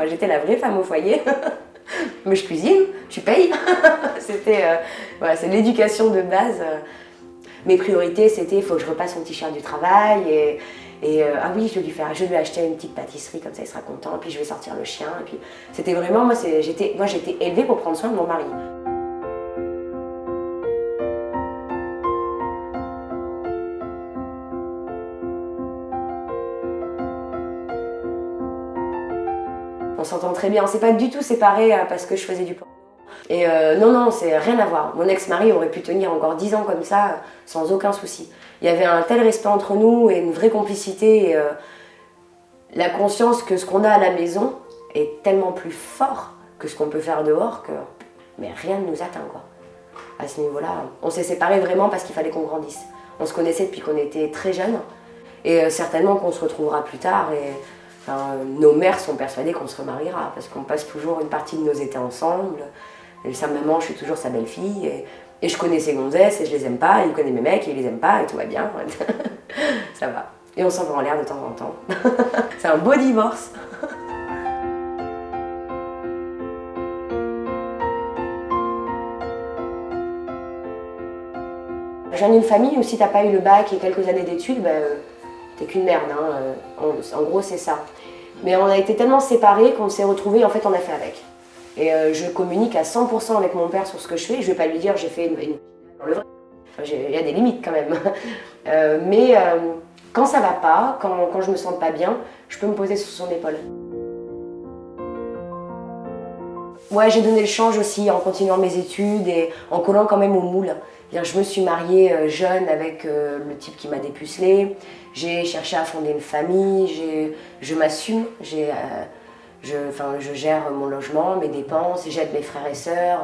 Moi, j'étais la vraie femme au foyer. Mais je cuisine, tu payes. C'était, voilà, c'est l'éducation de base. Mes priorités, c'était, il faut que je repasse mon t-shirt du travail. Ah oui, je vais lui acheter une petite pâtisserie, comme ça il sera content. Puis je vais sortir le chien. Et puis, c'était vraiment, moi, j'étais élevée pour prendre soin de mon mari. On s'entend très bien, on s'est pas du tout séparés parce que je faisais du porno. Et non, non, c'est rien à voir. Mon ex-mari aurait pu tenir encore 10 ans comme ça, sans aucun souci. Il y avait un tel respect entre nous et une vraie complicité. Et, la conscience que ce qu'on a à la maison est tellement plus fort que ce qu'on peut faire dehors que mais rien ne nous atteint, quoi. À ce niveau-là, on s'est séparés vraiment parce qu'il fallait qu'on grandisse. On se connaissait depuis qu'on était très jeunes et certainement qu'on se retrouvera plus tard. Et enfin, nos mères sont persuadées qu'on se remariera parce qu'on passe toujours une partie de nos étés ensemble. Et sa maman, je suis toujours sa belle-fille et je connais ses gonzesses et je les aime pas. Il connaît mes mecs et il les aime pas et tout va bien. Ça va. Et on s'en va en l'air de temps en temps. C'est un beau divorce. Je viens d'une famille où si t'as pas eu le bac et quelques années d'études, ben, t'es qu'une merde. Hein. En gros, c'est ça. Mais on a été tellement séparés qu'on s'est retrouvés, en fait, on a fait avec. Et je communique à 100% avec mon père sur ce que je fais. Je vais pas lui dire j'ai fait une dans le vrai. Enfin, il y a des limites quand même. Mais quand ça va pas, quand je me sens pas bien, je peux me poser sur son épaule. Ouais, j'ai donné le change aussi en continuant mes études et en collant quand même au moule. Je me suis mariée jeune avec le type qui m'a dépucelée. J'ai cherché à fonder une famille, je m'assume, je gère mon logement, mes dépenses, j'aide mes frères et sœurs.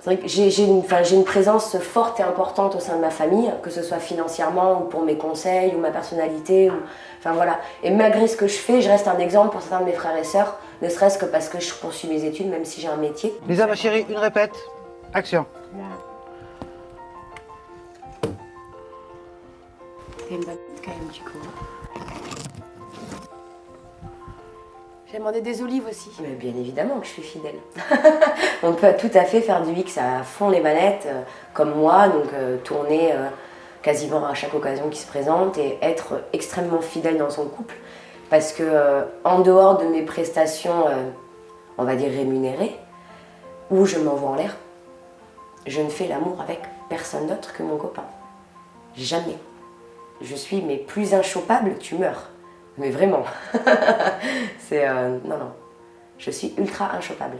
C'est vrai que j'ai une présence forte et importante au sein de ma famille, que ce soit financièrement ou pour mes conseils ou ma personnalité. Enfin voilà. Et malgré ce que je fais, je reste un exemple pour certains de mes frères et sœurs, ne serait-ce que parce que je poursuis mes études, même si j'ai un métier. Lisa, ma chérie, une répète. Action. T'es une bonne quand même, du coup. J'ai demandé des olives aussi. Mais bien évidemment que je suis fidèle. On peut tout à fait faire du X à fond les manettes, comme moi, donc tourner quasiment à chaque occasion qui se présente et être extrêmement fidèle dans son couple. Parce que en dehors de mes prestations, on va dire rémunérées, où je m'envoie en l'air, je ne fais l'amour avec personne d'autre que mon copain. Jamais. Je suis, mais plus inchopable, tu meurs. Mais vraiment. C'est... non, non. Je suis ultra inchopable.